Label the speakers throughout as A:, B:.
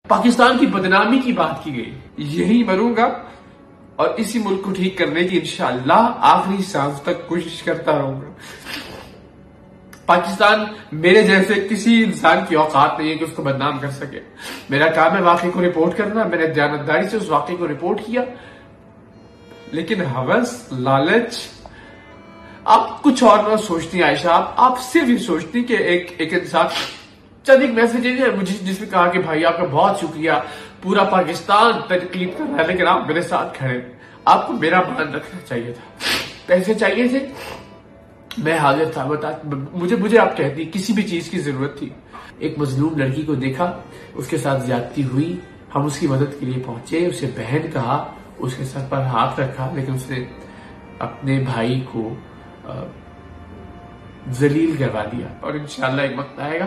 A: پاکستان کی بدنامی کی بات کی گئی. یہی مروں گا اور اسی ملک کو ٹھیک کرنے کی انشاءاللہ آخری سانس تک کوشش کرتا رہوں گا. پاکستان میرے جیسے کسی انسان کی اوقات نہیں ہے کہ اس کو بدنام کر سکے. میرا کام ہے واقعے کو رپورٹ کرنا. میں نے دیانتداری سے اس واقعے کو رپورٹ کیا، لیکن ہوس، لالچ، آپ کچھ اور نہ سوچتی عائشہ. آپ صرف یہ سوچتی کہ ایک انسان چند ایک میسیجز ہے مجھے جس میں کہا کہ بھائی آپ کا بہت شکریہ، پورا پاکستان تنقید کر رہا ہے لیکن آپ میرے ساتھ کھڑے. آپ کو میرا مان رکھنا چاہیے تھا. پیسے چاہیے تھے، میں حاضر تھا. مجھے آپ کہتی کسی بھی چیز کی ضرورت تھی. ایک مظلوم لڑکی کو دیکھا، اس کے ساتھ زیادتی ہوئی، ہم اس کی مدد کے لیے پہنچے. اسے بہن کہا، اس کے سر پر ہاتھ رکھا، لیکن اس نے اپنے بھائی کو ذلیل کروا دیا. اور انشاءاللہ ایک وقت آئے گا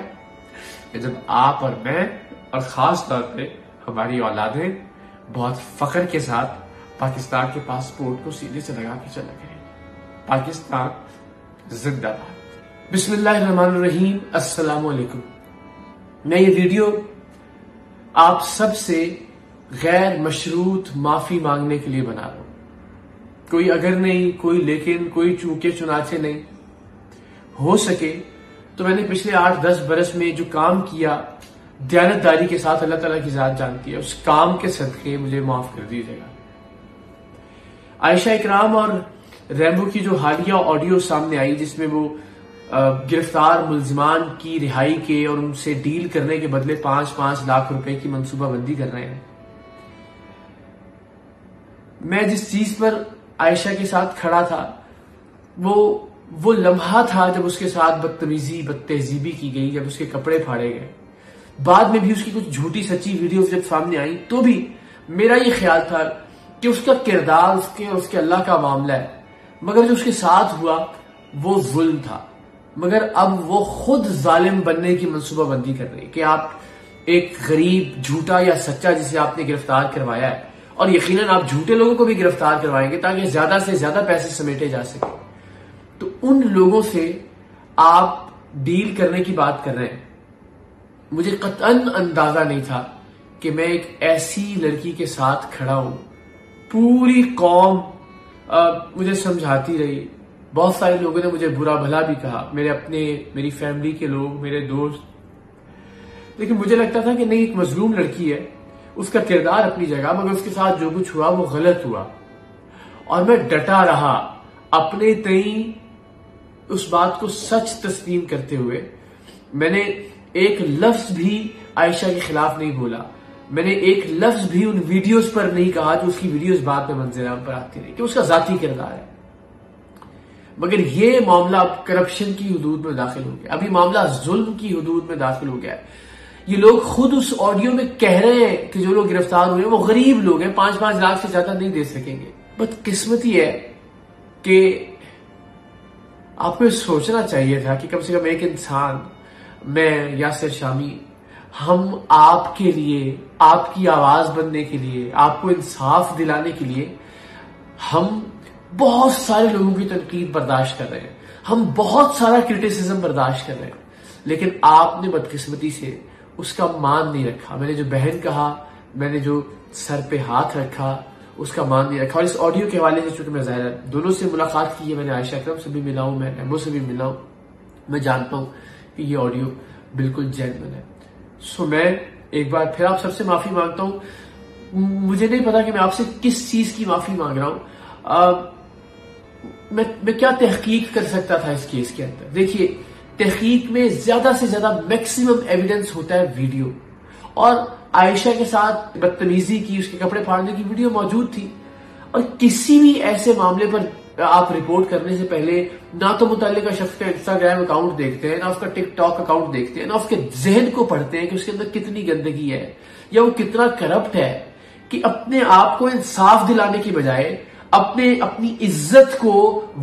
A: کہ جب آپ اور میں اور خاص طور پہ ہماری اولادیں بہت فخر کے ساتھ پاکستان کے پاسپورٹ کو سینے سے لگا کے چلا کریں. پاکستان زندہ باد. بسم اللہ الرحمن الرحیم. السلام علیکم. میں یہ ویڈیو آپ سب سے غیر مشروط معافی مانگنے کے لیے بنا رہا ہوں. کوئی اگر نہیں، کوئی لیکن، کوئی چونکہ چنانچہ نہیں. ہو سکے تو میں نے پچھلے 8-10 برس میں جو کام کیا دیانتداری کے ساتھ، اللہ تعالیٰ کی ذات جانتی ہے، اس کام کے صدقے مجھے معاف کر دیجیے گا. عائشہ اکرام اور ریمبو کی جو حالیہ آڈیو سامنے آئی جس میں وہ گرفتار ملزمان کی رہائی کے اور ان سے ڈیل کرنے کے بدلے 5 لاکھ روپے کی منصوبہ بندی کر رہے ہیں. میں جس چیز پر عائشہ کے ساتھ کھڑا تھا وہ لمحہ تھا جب اس کے ساتھ بدتمیزی، بدتہذیبی کی گئی، جب اس کے کپڑے پھاڑے گئے. بعد میں بھی اس کی کچھ جھوٹی سچی ویڈیوز جب سامنے آئی تو بھی میرا یہ خیال تھا کہ اس کا کردار اس کے اللہ کا معاملہ ہے، مگر جو اس کے ساتھ ہوا وہ ظلم تھا. مگر اب وہ خود ظالم بننے کی منصوبہ بندی کر رہی ہے کہ آپ ایک غریب، جھوٹا یا سچا جسے آپ نے گرفتار کروایا ہے، اور یقیناً آپ جھوٹے لوگوں کو بھی گرفتار کروائیں گے تاکہ زیادہ سے زیادہ پیسے سمیٹے جا سکیں، تو ان لوگوں سے آپ ڈیل کرنے کی بات کر رہے ہیں. مجھے قطعاً اندازہ نہیں تھا کہ میں ایک ایسی لڑکی کے ساتھ کھڑا ہوں. پوری قوم مجھے سمجھاتی رہی، بہت سارے لوگوں نے مجھے برا بھلا بھی کہا، میری فیملی کے لوگ، میرے دوست. لیکن مجھے لگتا تھا کہ نہیں، ایک مظلوم لڑکی ہے، اس کا کردار اپنی جگہ، مگر اس کے ساتھ جو کچھ ہوا وہ غلط ہوا. اور میں ڈٹا رہا اپنے تئیں اس بات کو سچ تسلیم کرتے ہوئے. میں نے ایک لفظ بھی عائشہ کے خلاف نہیں بولا. میں نے ایک لفظ بھی ان ویڈیوز پر نہیں کہا جو اس کی ویڈیوز بعد میں منظر عام پر آتی رہی کہ اس کا ذاتی کردار ہے. مگر یہ معاملہ اب کرپشن کی حدود میں داخل ہو گیا، ابھی معاملہ ظلم کی حدود میں داخل ہو گیا ہے. یہ لوگ خود اس آڈیو میں کہہ رہے ہیں کہ جو لوگ گرفتار ہوئے وہ غریب لوگ ہیں، 5 لاکھ سے زیادہ نہیں دے سکیں گے. بدقسمتی ہے کہ آپ کو سوچنا چاہیے تھا کہ کم سے کم ایک انسان، میں، یاسر شامی، ہم آپ کے لیے، آپ کی آواز بننے کے لیے، آپ کو انصاف دلانے کے لیے ہم بہت سارے لوگوں کی تنقید برداشت کر رہے ہیں، ہم بہت سارا کرٹیسزم برداشت کر رہے ہیں، لیکن آپ نے بدقسمتی سے اس کا مان نہیں رکھا. میں نے جو بہن کہا، میں نے جو سر پہ ہاتھ رکھا، اس کا مان نہیں رکھا. اور اس آڈیو کے حوالے سے چونکہ میں ظاہر دونوں سے ملاقات کی ہے، میں نے عائشہ اکرم سے بھی ملا ہوں، میں ریمبو سے بھی ملا ہوں، میں جانتا ہوں کہ یہ آڈیو بالکل جینوئن ہے. سو میں ایک بار پھر آپ سب سے معافی مانگتا ہوں. مجھے نہیں پتا کہ میں آپ سے کس چیز کی معافی مانگ رہا ہوں. میں کیا تحقیق کر سکتا تھا اس کیس کے اندر؟ دیکھیے، تحقیق میں زیادہ سے زیادہ میکسیمم ایویڈنس ہوتا ہے ویڈیو، اور عائشہ کے ساتھ بدتمیزی کی، اس کے کپڑے پھاڑنے کی ویڈیو موجود تھی. اور کسی بھی ایسے معاملے پر آپ رپورٹ کرنے سے پہلے نہ تو متعلقہ شخص کا انسٹاگرام اکاؤنٹ دیکھتے ہیں، نہ اس کا ٹک ٹاک اکاؤنٹ دیکھتے ہیں، نہ اس کے ذہن کو پڑھتے ہیں کہ اس کے اندر کتنی گندگی ہے یا وہ کتنا کرپٹ ہے، کہ اپنے آپ کو انصاف دلانے کی بجائے، اپنی عزت کو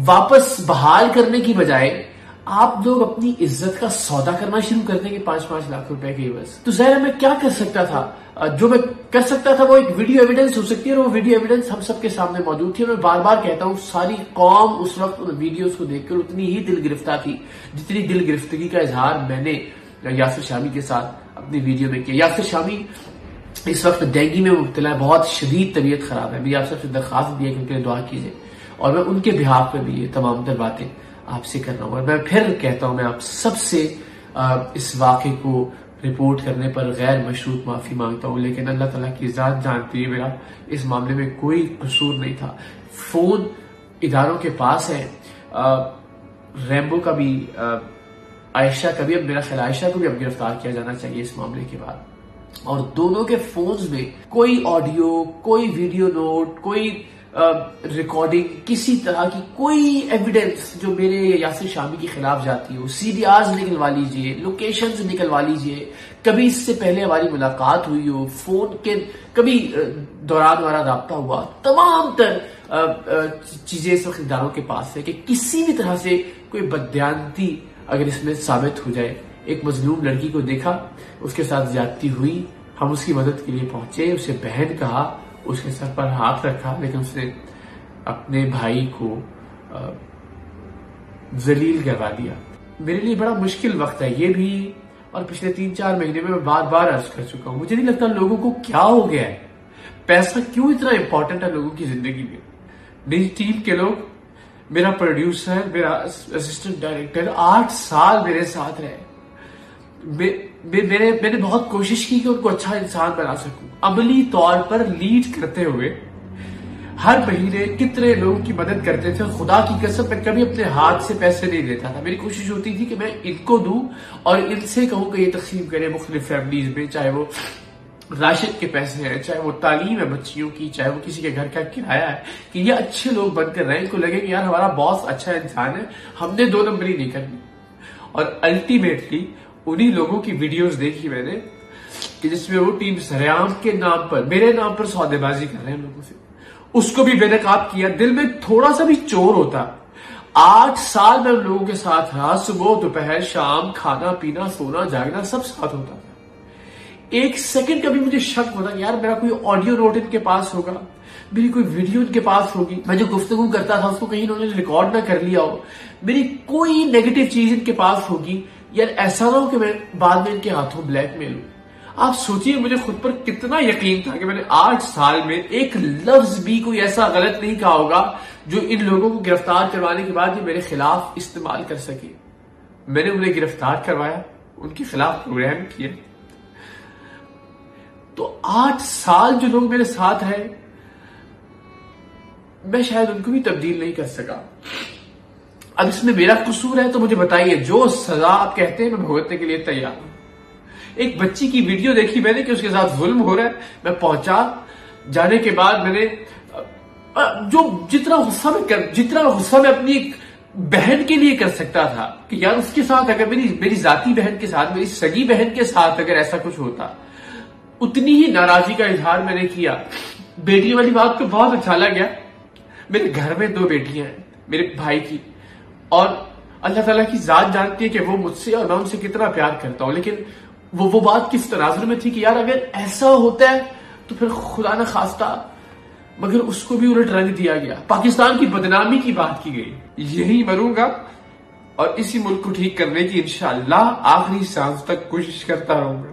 A: واپس بحال کرنے کی بجائے آپ لوگ اپنی عزت کا سودا کرنا شروع کر دیں گے 5 لاکھ روپے کے عوض. تو ظاہر میں کیا کر سکتا تھا؟ جو میں کر سکتا تھا وہ ایک ویڈیو ایویڈنس ہو سکتی ہے، اور وہ ویڈیو ایویڈنس ہم سب کے سامنے موجود تھی. اور میں بار بار کہتا ہوں، ساری قوم اس وقت ان ویڈیوز کو دیکھ کر اتنی ہی دل گرفتہ تھی جتنی دل گرفتگی کا اظہار میں نے یاسر شامی کے ساتھ اپنی ویڈیو میں کیا. یاسر شامی اس وقت ڈینگی میں مبتلا ہے، بہت شدید طبیعت خراب ہے. میری آپ سب سے درخواست بھی ہے کہ ان کے لیے دعا کیجیے، اور میں ان کے بہاف پہ بھی یہ تمام تر باتیں آپ سے کر رہا ہوں. اور میں پھر کہتا ہوں، میں آپ سب سے اس واقعے کو رپورٹ کرنے پر غیر مشروط معافی مانگتا ہوں، لیکن اللہ تعالیٰ کی ذات جانتی ہے میرا اس معاملے میں کوئی قصور نہیں تھا. فون اداروں کے پاس ہے، ریمبو کا بھی، عائشہ کا بھی، اب میرا خیال عائشہ کو بھی اب گرفتار کیا جانا چاہیے اس معاملے کے بعد. اور دونوں کے فونز میں کوئی آڈیو، کوئی ویڈیو نوٹ، کوئی ریکارڈنگ، کسی طرح کی کوئی ایویڈنس جو میرے یاسر شامی کے خلاف جاتی ہو. سی ڈی آرز نکلوا لیجئے، لوکیشنز نکلوا لیجئے، کبھی اس سے پہلے ہماری ملاقات ہوئی ہو، فون کے کبھی دوران ہمارا رابطہ ہوا، تمام تر چیزیں اس وقت اداروں کے پاس ہے کہ کسی بھی طرح سے کوئی بددیانتی اگر اس میں ثابت ہو جائے. ایک مظلوم لڑکی کو دیکھا، اس کے ساتھ زیادتی ہوئی، ہم اس کی مدد کے لیے پہنچے، اسے بہن کہا، اس کے سر پر ہاتھ رکھا، لیکن اس نے اپنے بھائی کو ذلیل کروا دیا. میرے لیے بڑا مشکل وقت ہے یہ بھی، اور پچھلے 3-4 مہینے میں بار بار عرض کر چکا ہوں. مجھے نہیں لگتا لوگوں کو کیا ہو گیا ہے، پیسہ کیوں اتنا امپورٹنٹ ہے لوگوں کی زندگی میں. میری ٹیم کے لوگ، میرا پروڈیوسر، میرا اسسٹنٹ ڈائریکٹر 8 سال میرے ساتھ رہے. میں نے بہت کوشش کی کہ ان کو اچھا انسان بنا سکوں. عملی طور پر لیڈ کرتے ہوئے ہر مہینے کتنے لوگوں کی مدد کرتے تھے. خدا کی قسم میں کبھی اپنے ہاتھ سے پیسے نہیں دیتا تھا. میری کوشش ہوتی تھی کہ میں ان کو دوں اور ان سے کہوں کہ یہ تقسیم کریں مختلف فیملیز میں، چاہے وہ راشد کے پیسے ہیں، چاہے وہ تعلیم ہے بچیوں کی، چاہے وہ کسی کے گھر کا کرایہ ہے، کہ یہ اچھے لوگ بن کر رہیں، ان کو لگے کہ یار ہمارا باس اچھا انسان ہے، ہم نے 2 نمبری نہیں کرنی. اور الٹیمیٹلی انہی لوگوں کی ویڈیوز دیکھی میں نے کہ جس میں وہ ٹیم سریام کے نام پر، میرے نام پر سودے بازی کر رہے ہیں لوگوں سے. اس کو بھی بے نقاب کیا. دل میں تھوڑا سا بھی چور ہوتا. 8 سال میں لوگوں کے ساتھ رہا، صبح دوپہر شام، کھانا پینا سونا جاگنا سب ساتھ ہوتا تھا. ایک سیکنڈ کبھی مجھے شک ہوتا کہ یار میرا کوئی آڈیو نوٹ ان کے پاس ہوگا، میری کوئی ویڈیو ان کے پاس ہوگی، میں جو گفتگو کرتا تھا اس کو کہیں انہوں نے ریکارڈ نہ کر لیا ہو، میری کوئی نیگیٹو چیز ان کے پاس ہوگی. یار ایسا نہ ہو کہ میں بعد میں ان کے ہاتھوں بلیک میل ہوں. آپ سوچئے مجھے خود پر کتنا یقین تھا کہ میں نے 8 سال میں ایک لفظ بھی کوئی ایسا غلط نہیں کہا ہوگا جو ان لوگوں کو گرفتار کروانے کے بعد یہ میرے خلاف استعمال کر سکے. میں نے انہیں گرفتار کروایا، ان کے خلاف پروگرام کیا. تو 8 سال جو لوگ میرے ساتھ ہیں، میں شاید ان کو بھی تبدیل نہیں کر سکا. اب اس میں میرا قصور ہے تو مجھے بتائیے، جو سزا آپ کہتے ہیں میں بھگتنے کے لیے تیار ہوں. ایک بچی کی ویڈیو دیکھی میں نے کہ اس کے ساتھ ظلم ہو رہا ہے، میں پہنچا. جانے کے بعد میں نے جتنا غصہ میں اپنی ایک بہن کے لیے کر سکتا تھا کہ یار اس کے ساتھ اگر میری ذاتی بہن کے ساتھ، میری سگی بہن کے ساتھ اگر ایسا کچھ ہوتا، اتنی ہی ناراضی کا اظہار میں نے کیا. بیٹی والی بات کو بہت اچھا لگا. میرے گھر میں 2 بیٹیاں ہیں میرے بھائی کی، اور اللہ تعالیٰ کی ذات جانتی ہے کہ وہ مجھ سے اور میں ان سے کتنا پیار کرتا ہوں. لیکن وہ بات کس تناظر میں تھی کہ یار اگر ایسا ہوتا ہے تو پھر خدا نہ خواستہ، مگر اس کو بھی الٹ رنگ دیا گیا. پاکستان کی بدنامی کی بات کی گئی. یہی مروں گا اور اسی ملک کو ٹھیک کرنے کی انشاءاللہ آخری سانس تک کوشش کرتا رہوں گا.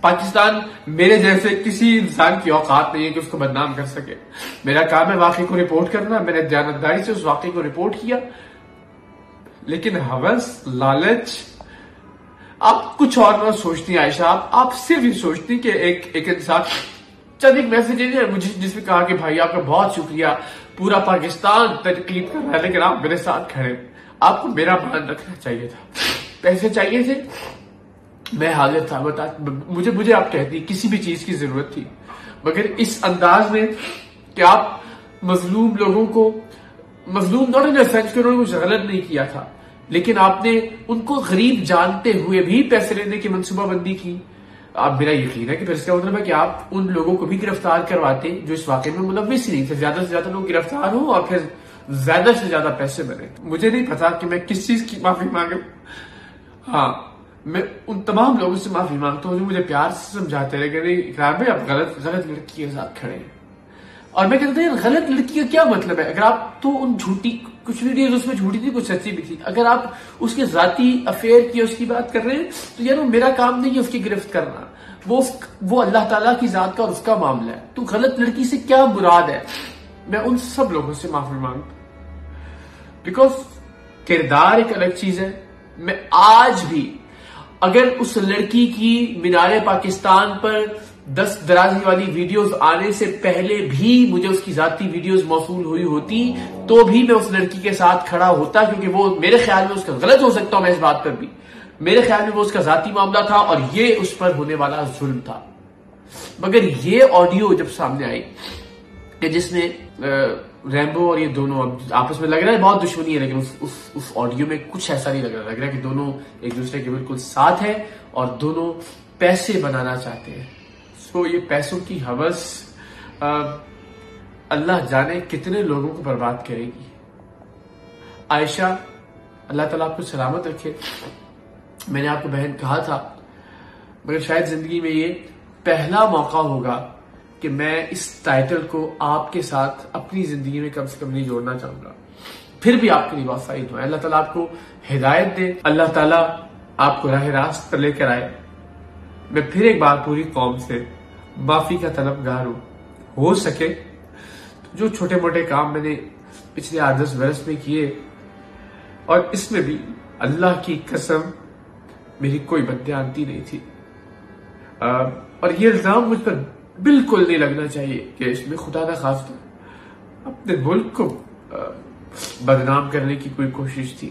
A: پاکستان میرے جیسے کسی انسان کی اوقات نہیں ہے کہ اس کو بدنام کر سکے. میرا کام ہے واقعے کو رپورٹ کرنا. میں نے دیانتداری سے اس واقعے کو رپورٹ کیا، لیکن ہوس، لالچ، آپ کچھ اور نہ سوچتی عائشہ. آپ صرف یہ سوچتی کہ ایک انسان چند ایک میسج ہے مجھے جس میں کہا کہ بھائی آپ کا بہت شکریہ، پورا پاکستان تنقید کر رہا ہے لیکن آپ میرے ساتھ کھڑے. آپ کو میرا مان رکھنا چاہیے تھا. پیسے چاہیے تھے، میں حاضر تھا. مجھے آپ کہتی کسی بھی چیز کی ضرورت تھی، مگر اس انداز میں کہ آپ مظلوم لوگوں کو، مظلوم ناٹ ان سینس کہ انہوں نے کچھ غلط نہیں کیا تھا، لیکن آپ نے ان کو غریب جانتے ہوئے بھی پیسے لینے کی منصوبہ بندی کی. اب میرا یقین ہے کہ پھر اس کا مطلب ہے کہ آپ ان لوگوں کو بھی گرفتار کرواتے جو اس واقعے میں ملوث ہی نہیں تھے. زیادہ سے زیادہ لوگ گرفتار ہوں اور پھر زیادہ سے زیادہ پیسے بنے. مجھے نہیں پتا کہ میں کس چیز کی معافی مانگوں. ہاں، میں ان تمام لوگوں سے معافی مانگتا ہوں جو مجھے پیار سے سمجھاتے رہے کہ نہیں اقرار بھائی آپ غلط لڑکی کے ساتھ کھڑے ہیں. اور میں کہتا ہوں غلط لڑکی کا کیا مطلب ہے؟ اگر آپ تو ان جھوٹی کچھ ویڈیوز اس میں جھوٹی تھی، کچھ سچی بھی تھی. اگر آپ اس کے ذاتی افیئر کی اس کی بات کر رہے ہیں تو یار وہ میرا کام نہیں ہے اس کی گرفت کرنا. وہ اللہ تعالیٰ کی ذات کا اور اس کا معاملہ ہے. تو غلط لڑکی سے کیا مراد ہے؟ میں ان سب لوگوں سے معافی مانگتا ہوں، بیکاز کردار ایک الگ چیز ہے. میں آج بھی اگر اس لڑکی کی مینار پاکستان پر دست درازی والی ویڈیوز آنے سے پہلے بھی مجھے اس کی ذاتی ویڈیوز موصول ہوئی ہوتی تو بھی میں اس لڑکی کے ساتھ کھڑا ہوتا، کیونکہ وہ میرے خیال میں اس کا غلط ہو سکتا ہوں میں اس بات پر بھی، میرے خیال میں وہ اس کا ذاتی معاملہ تھا اور یہ اس پر ہونے والا ظلم تھا. مگر یہ آڈیو جب سامنے آئی کہ جس میں ریمبو اور یہ دونوں آپس میں لگ رہا ہے بہت دشمنی ہے، لیکن اس آڈیو میں کچھ ایسا نہیں لگ رہا کہ دونوں ایک دوسرے کے بالکل ساتھ ہیں اور دونوں پیسے بنانا چاہتے ہیں. سو یہ پیسوں کی ہوس اللہ جانے کتنے لوگوں کو برباد کرے گی. عائشہ اللہ تعالیٰ آپ کو سلامت رکھے. میں نے آپ کو بہن کہا تھا، مگر شاید زندگی میں یہ پہلا موقع ہوگا کہ میں اس ٹائٹل کو آپ کے ساتھ اپنی زندگی میں کم سے کم نہیں جوڑنا چاہوں گا. پھر بھی آپ کے لیے بہت ساری دعائیں. اللہ تعالیٰ آپ کو ہدایت دے، اللہ تعالیٰ آپ کو راہ راست پر لے کر آئے. میں پھر ایک بار پوری قوم سے معافی کا طلبگار ہوں. ہو سکے جو چھوٹے موٹے کام میں نے پچھلے 8-10 برس میں کیے، اور اس میں بھی اللہ کی قسم میری کوئی بددیانتی نہیں تھی، اور یہ الزام مجھ پر بالکل نہیں لگنا چاہیے کہ اس میں خدا نہ خواستہ اپنے ملک کو بدنام کرنے کی کوئی کوشش تھی.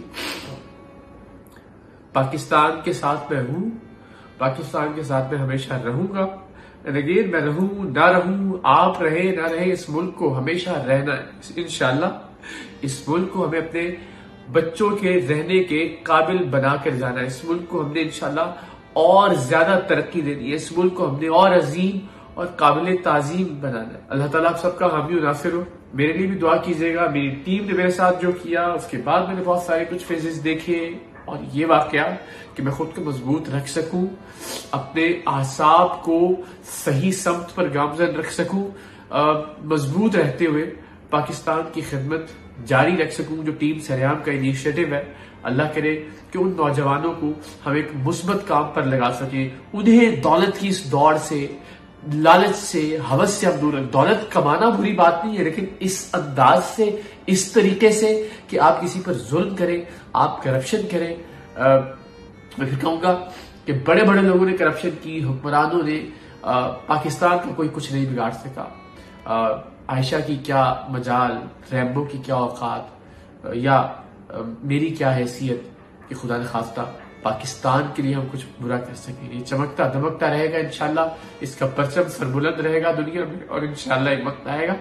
A: پاکستان کے ساتھ میں ہوں، پاکستان کے ساتھ میں ہمیشہ رہوں گا. اگین میں رہوں نہ رہوں، آپ رہے نہ رہے، اس ملک کو ہمیشہ رہنا ہے انشاءاللہ. اس ملک کو ہمیں اپنے بچوں کے رہنے کے قابل بنا کر جانا ہے. اس ملک کو ہم نے انشاءاللہ اور زیادہ ترقی دینی ہے. اس ملک کو ہم نے اور عظیم اور قابل تعظیم بنانا ہے. اللہ تعالیٰ آپ سب کا حامی و ناصر ہو. میرے لیے بھی دعا کیجیے گا. میری ٹیم نے میرے ساتھ جو کیا، اس کے بعد میں نے بہت سارے کچھ فیزز دیکھے، اور یہ واقعہ کہ میں خود کو مضبوط رکھ سکوں، اپنے اعصاب کو صحیح سمت پر گامزن رکھ سکوں، مضبوط رہتے ہوئے پاکستان کی خدمت جاری رکھ سکوں. جو ٹیم سریام کا انیشیٹو ہے، اللہ کرے کہ ان نوجوانوں کو ہم ایک مثبت کام پر لگا سکیں. انہیں دولت کی اس دوڑ سے، لالچ سے، ہوس سے ہم دور رکھیں. دولت کمانا بری بات نہیں ہے، لیکن اس انداز سے، اس طریقے سے کہ آپ کسی پر ظلم کریں، آپ کرپشن کریں. میں پھر کہوں گا کہ بڑے بڑے لوگوں نے کرپشن کی، حکمرانوں نے، پاکستان کا کوئی کچھ نہیں بگاڑ سکا. عائشہ کی کیا مجال، ریمبو کی کیا اوقات، یا میری کیا حیثیت کہ خدا نخواستہ پاکستان کے لیے ہم کچھ برا کر سکیں. یہ چمکتا دمکتا رہے گا انشاءاللہ. اس کا پرچم سربلند رہے گا دنیا میں، اور انشاءاللہ ایک وقت آئے گا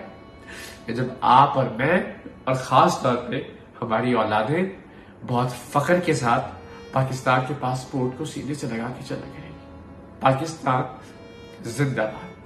A: کہ جب آپ اور میں، اور خاص طور پہ ہماری اولادیں، بہت فخر کے ساتھ پاکستان کے پاسپورٹ کو سینے سے لگا کے چلا کریں گی. پاکستان زندہ باد.